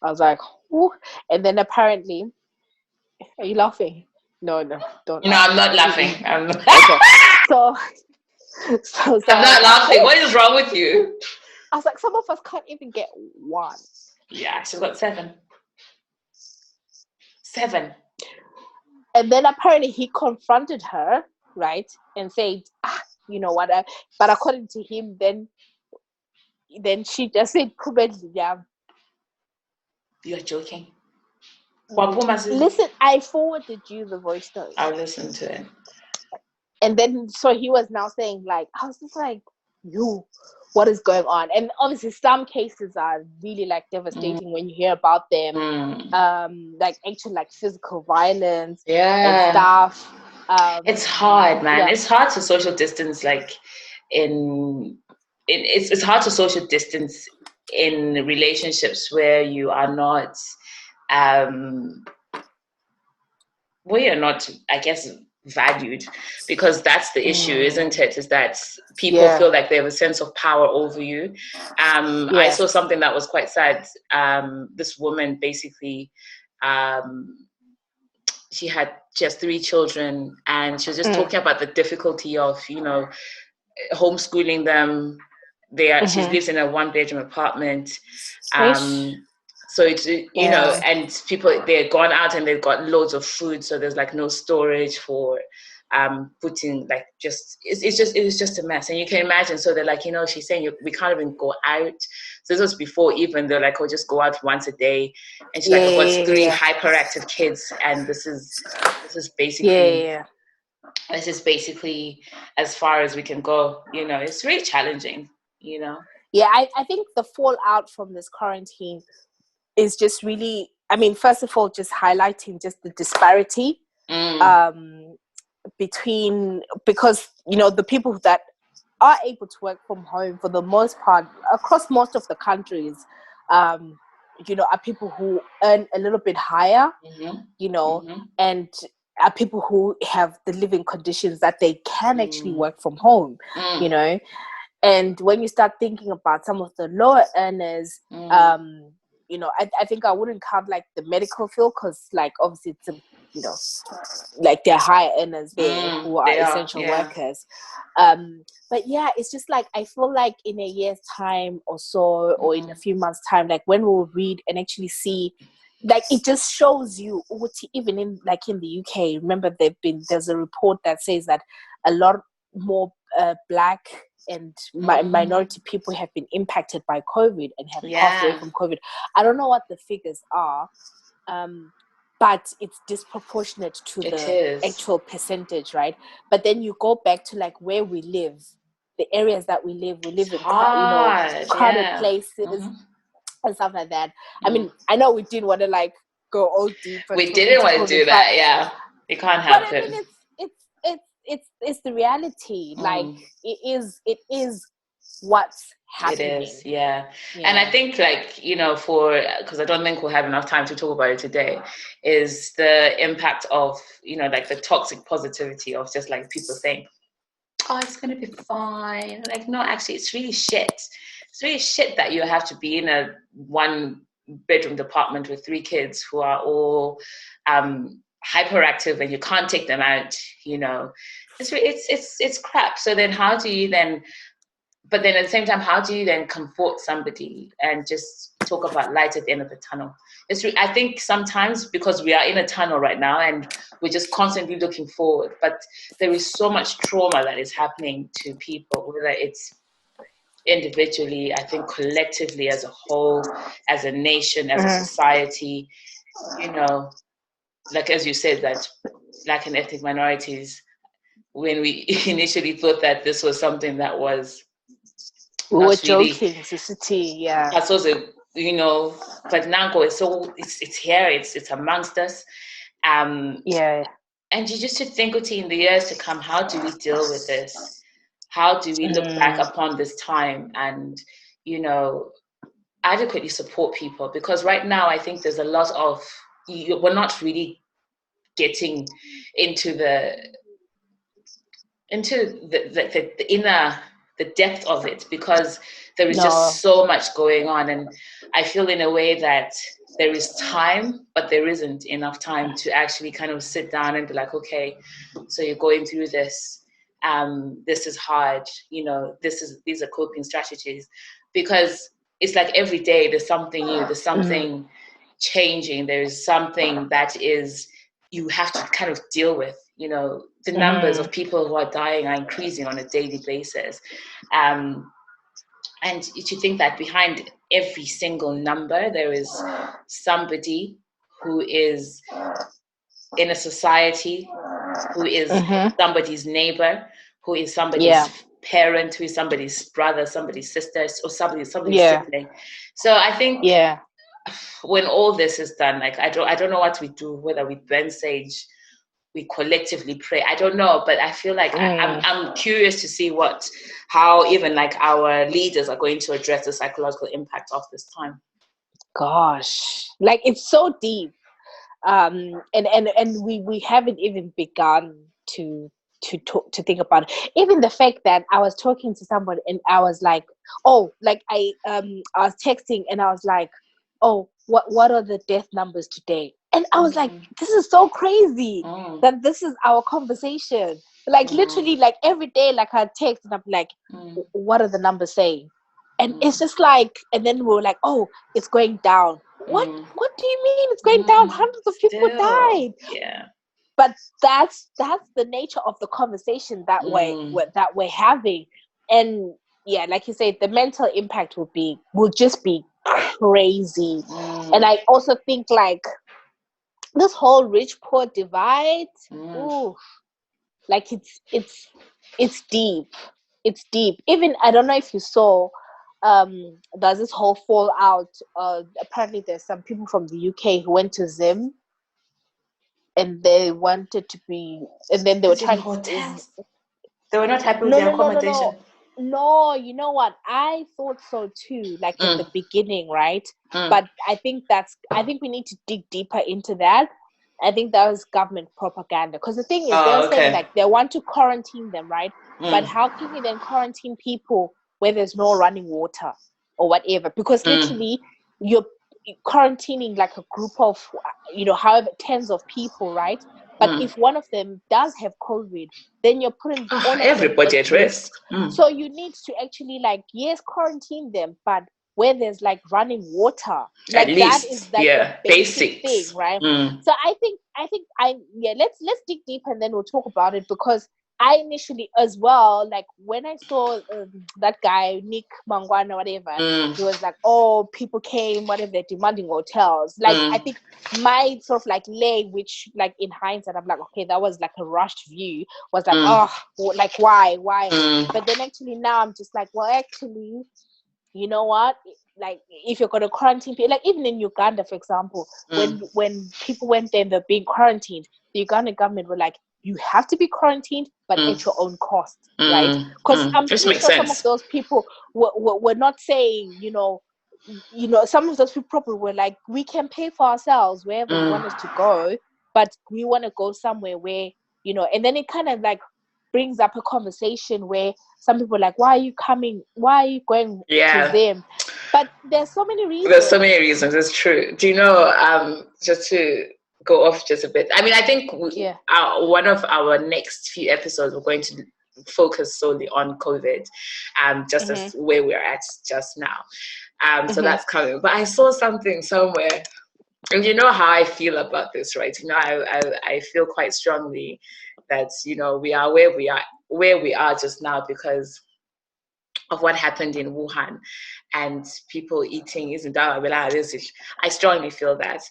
I was like, ooh. And then apparently, are you laughing? No, don't. No, I'm not laughing. I'm not. Okay. So I'm not laughing. What is wrong with you? I was like, some of us can't even get one. Yeah, she's got 7. 7. And then apparently he confronted her, right, and said, you know what? But according to him, then she just said, yeah. You're joking. Listen, I forwarded you the voice note. I'll listen to it. And then, so he was now saying, like, I was just like, what is going on? And obviously some cases are really like devastating when you hear about them, like actual like physical violence and stuff. It's hard, man. It's hard to social distance, like it's hard to social distance in relationships where you are not I guess, valued, because that's the issue, isn't it? Is that people feel like they have a sense of power over you. I saw something that was quite sad. This woman basically, she has 3 children, and she was just talking about the difficulty of, you know, homeschooling them. She lives in a 1-bedroom apartment. So it's, you know, and people, they're gone out and they've got loads of food. So there's like no storage for putting like it was just a mess. And you can imagine, so they're like, she's saying we can't even go out. So this was before even they're like, just go out once a day. And she's like, I've got three hyperactive kids, and this is basically this is basically as far as we can go. It's really challenging. I think the fallout from this quarantine is just really, first of all, just highlighting just the disparity because the people that are able to work from home for the most part across most of the countries are people who earn a little bit higher, and are people who have the living conditions that they can actually work from home, and when you start thinking about some of the lower earners, I think I wouldn't count like the medical field, because like obviously it's like they're high earners there who are essential workers. But yeah, it's just like I feel like in a year's time or so, or in a few months' time, like when we'll read and actually see, like it just shows you, even in the UK. Remember, there's a report that says that a lot more Black and minority people have been impacted by COVID and have passed away from COVID. I don't know what the figures are, but it's disproportionate to the actual percentage, right? But then you go back to like where we live, the areas that we live in crowded places and stuff like that. I mean, I know we didn't want to like go all deep. We didn't want to do that, yeah. You can't help it. Mean, it's the reality. Like it is what's happening. It is, yeah. And I think like, because I don't think we'll have enough time to talk about it today, is the impact of, like the toxic positivity of just like people saying, oh, it's going to be fine. Like, no, actually, it's really shit. It's really shit that you have to be in a 1-bedroom apartment with 3 kids who are all hyperactive and you can't take them out, It's crap. So then how do you then... But then at the same time, how do you then comfort somebody and just talk about light at the end of the tunnel? I think sometimes because we are in a tunnel right now and we're just constantly looking forward, but there is so much trauma that is happening to people, whether it's individually, I think collectively as a whole, as a nation, as a society, like as you said, that Black and ethnic minorities, when we initially thought that this was something that was... We were joking, yeah. That's also, but now it's here, it's amongst us. And you just should think, in the years to come, how do we deal with this? How do we look back upon this time and, adequately support people? Because right now, I think there's a lot of, we're not really getting into the inner, the depth of it, because there is just so much going on. And I feel in a way that there is time, but there isn't enough time to actually kind of sit down and be like, okay, so you're going through this. This is hard, these are coping strategies, because it's like every day there's something new, there's something changing, there's something that is, you have to kind of deal with, the numbers of people who are dying are increasing on a daily basis. And you should think that behind every single number, there is somebody who is in a society, who is somebody's neighbor, who is somebody's parent, who is somebody's brother, somebody's sister, or somebody's sibling. So I think when all this is done, like I don't know what we do, whether we burn sage, we collectively pray, I don't know, but I feel like I'm curious to see how even like our leaders are going to address the psychological impact of this time. Gosh, like it's so deep. And we haven't even begun to think about it. Even the fact that I was talking to somebody and I was like, I was texting and I was like, oh, what are the death numbers today? And I was like, this is so crazy that this is our conversation. Like literally, like every day, like I text and I'm like, what are the numbers saying? And it's just like, and then we're like, oh, it's going down. What do you mean it's going down? Hundreds of people died. Yeah. but that's the nature of the conversation that we're having. And yeah, like you said, the mental impact will just be crazy. And I also think like this whole rich poor divide, ooh, like it's deep. It's deep. Even I don't know if you saw, there's this whole fallout. Apparently there's some people from the UK who went to Zim and they wanted to be, and then they were trying hotels. They were not happy with their accommodation. No, you know what? I thought so too, like at the beginning, right? But I think we need to dig deeper into that. I think that was government propaganda. Because the thing is, they're saying like they want to quarantine them, right? But how can you then quarantine people where there's no running water or whatever? Because literally you're quarantining like a group of, however, tens of people, right? But if one of them does have COVID, then you're putting all of everybody at risk. So you need to actually like, yes, quarantine them, but where there's like running water, like at that least, is like the basic thing, right? So I think let's dig deep and then we'll talk about it, because I initially as well, like when I saw that guy Nick Mangwana, whatever, he was like, oh, people came, whatever, they're demanding hotels. Like I think my sort of like which like in hindsight I'm like, okay, that was like a rushed view, was like, oh, like why? But then actually now I'm just like, well, actually, you know what? Like if you're gonna quarantine people, like even in Uganda, for example, when people went there and they're being quarantined, the Ugandan government were like, you have to be quarantined, but at your own cost, right? Because I'm pretty sure some of those people were not saying, some of those people probably were like, we can pay for ourselves wherever you want us to go, but we want to go somewhere where, and then it kind of like brings up a conversation where some people are like, why are you coming? Why are you going to them? But there's so many reasons. It's true. Do you know, just to go off just a bit, I mean, I think one of our next few episodes, we're going to focus solely on COVID, just as where we're at just now. So that's coming. But I saw something somewhere, and you know how I feel about this, right? I feel quite strongly that, we are where we are just now because of what happened in Wuhan and people eating I strongly feel that.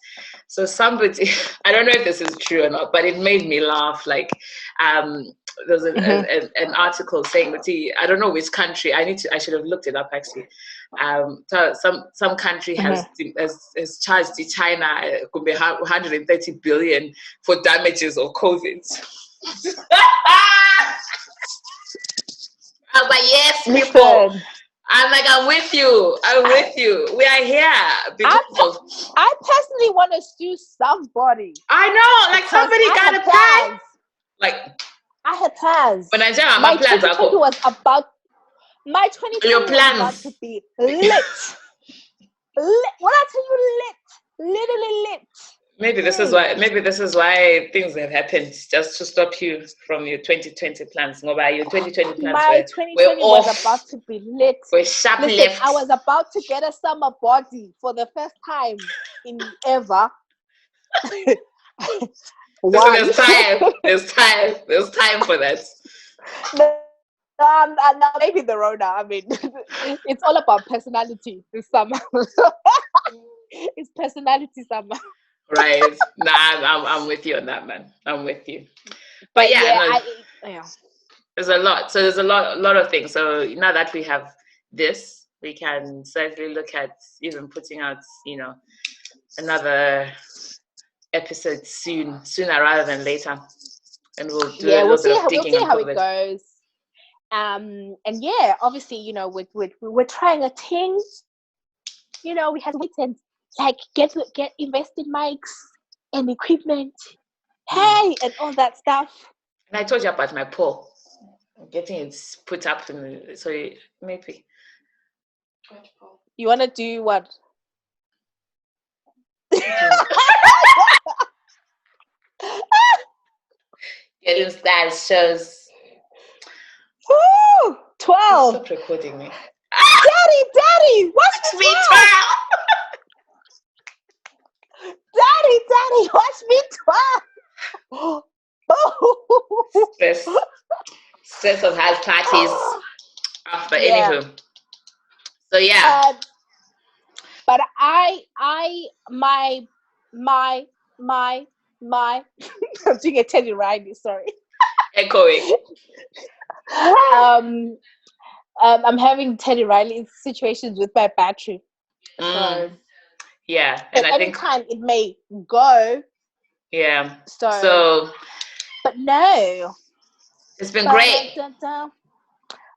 So somebody, I don't know if this is true or not, but it made me laugh. Like, there's an article saying that I don't know which country. I should have looked it up actually. So some country has charged China 130 billion for damages of COVID. But yes, people. I'm like, I'm with you. We are here. I personally want to sue somebody. I know, like somebody got a plan. Like I had plans. When I say my plans, 2020 was about. My 2020 was about to be lit. When I tell you lit, literally lit. Maybe this is why things have happened, just to stop you from your 2020 plans. No, by your 2020 plans. My 2020 was about to be lit. We're sharp left. I was about to get a summer body for the first time in ever. There's time for that. No, maybe the Rona. I mean, it's all about personality this summer. It's personality summer. Right. Nah, I'm with you on that, man. I'm with you. But there's a lot. So there's a lot of things. So now that we have this, we can certainly look at even putting out, another episode sooner rather than later. And we'll do a little bit of digging. We'll see how it goes. And obviously, we're trying a thing. We have to wait and like get invest in mics and equipment, and all that stuff. And I told you about my poll. I'm getting it put up to me. So maybe. You want to do what? Getting style shows. Woo! 12. Stop recording me. Daddy, watch me 12. Daddy, watch me 12. Stress of house parties. But anywho. So yeah. But my I'm doing a Teddy Riley, sorry. Echoing. I'm having Teddy Riley situations with my battery. So yeah, and at any time it may go. Yeah. So but no. It's been great.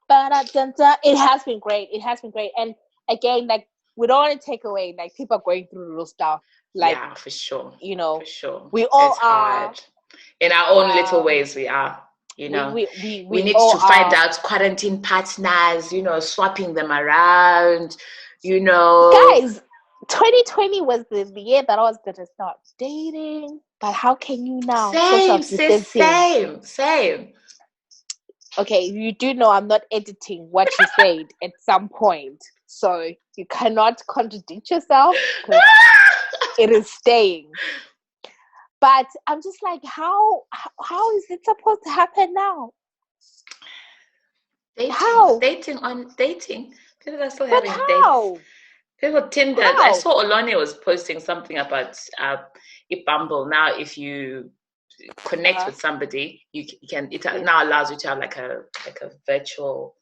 It has been great. It has been great. And again, like, we don't want to take away, like, people are going through real stuff. Like, yeah, for sure. You know, for sure. We all it's are. Hard. In our own little ways, we are. You know, we need to find out quarantine partners, you know, swapping them around, you know. Guys, 2020 was the year that I was going to start dating. But how can you now? Same. Okay, you do know I'm not editing what you said at some point. So you cannot contradict yourself because it is staying. But I'm just like, how is it supposed to happen now? Dating. People are still having dates. People Tinder. I saw Olone was posting something about Bumble. Now, if you connect with somebody, you can. It now allows you to have like a virtual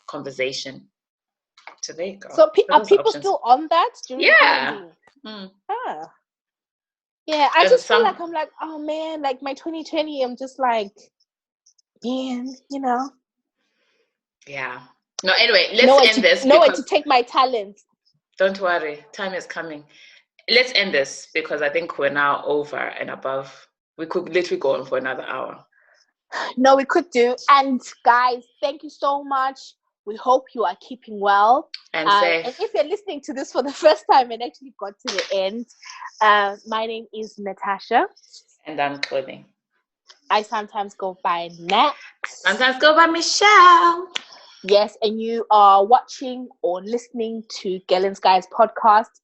conversation. So there you go. So are people still on that? Yeah. Yeah, I just feel like I'm like, oh man, like my 2020, I'm just like, man, you know. Yeah. No, anyway, let's end this. Nowhere to take my talents. Don't worry, time is coming. Let's end this because I think we're now over and above. We could literally go on for another hour. No, we could do. And guys, thank you so much. We hope you are keeping well. And safe. And if you're listening to this for the first time and actually got to the end, my name is Natasha. And I'm Chloe. I sometimes go by Nat. Sometimes go by Michelle. Yes, and you are watching or listening to Gellen's Guys podcast.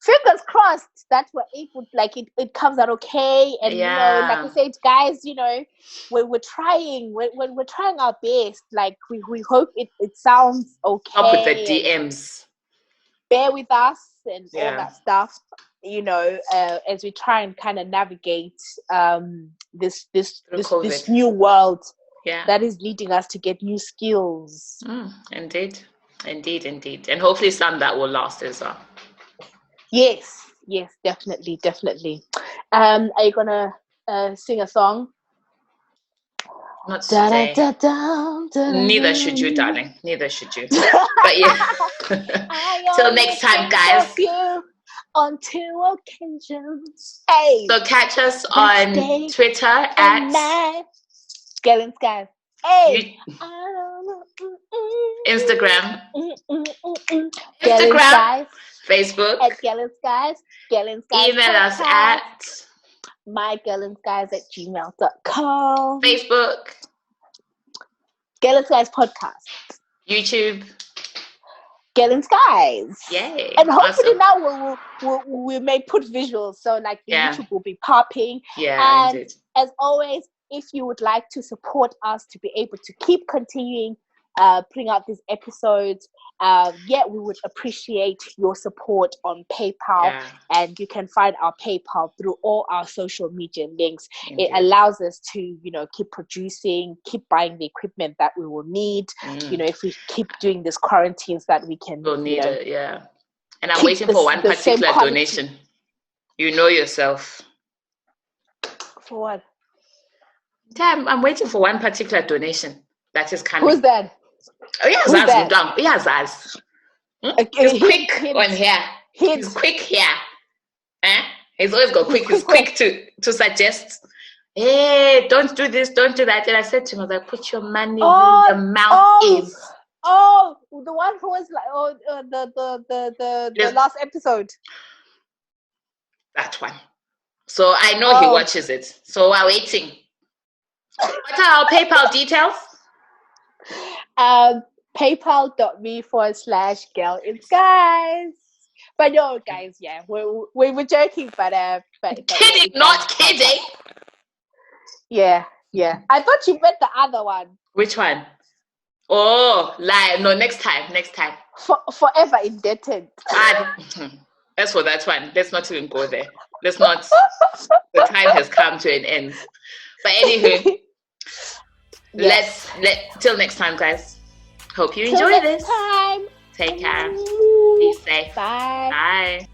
Fingers crossed that we're able, like, it comes out okay. And you know, like we said, guys, you know, we're trying, we're trying our best. Like we hope it sounds okay. Up with the DMs. Bear with us and all that stuff. You know, as we try and kind of navigate this new world that is leading us to get new skills. Indeed. And hopefully some that will last as well. Yes, definitely. Are you gonna sing a song? Not today. Neither should you, darling. Neither should you. But yeah. Till next time, guys. On 2 occasions. Hey. So catch us on Twitter at Gellen's Guys. Hey. Instagram. Guys. Facebook. At Gellen's Guys. Gellen's Guys. Email us at mygellensguys@gmail.com. Facebook. Gellen's Guys podcast. YouTube. Gellen's Guys. Yay. And hopefully now we may put visuals, so like the YouTube will be popping. Yeah. And as always, if you would like to support us to be able to keep continuing putting out these episodes, we would appreciate your support on PayPal, and you can find our PayPal through all our social media links. Indeed. It allows us to, you know, keep producing, keep buying the equipment that we will need. You know, if we keep doing these quarantines, that we can. We'll need it, And I'm waiting for one particular donation. You know yourself. For what? Damn, I'm waiting for one particular donation that is coming. Who's that? Oh, yeah, Zaz. He's quick on here. He's quick here. He's always got quick. He's quick to suggest. Hey, don't do this, don't do that. And I said to him, I was like, put your money where your mouth is. Oh, the one who was like, the last episode. That one. So I know he watches it. So we're waiting. What are our PayPal details? PayPal.me/Gellen's. But no, guys, we were joking, but kidding, not kidding. Yeah, Yeah. I thought you meant the other one. Which one? Oh, lie. No, next time. Forever indebted. As for that one, let's not even go there. Let's not. The time has come to an end. But anywho, yes. till next time, guys. Hope you enjoy this. Time. Take care. Be safe. Bye. Bye.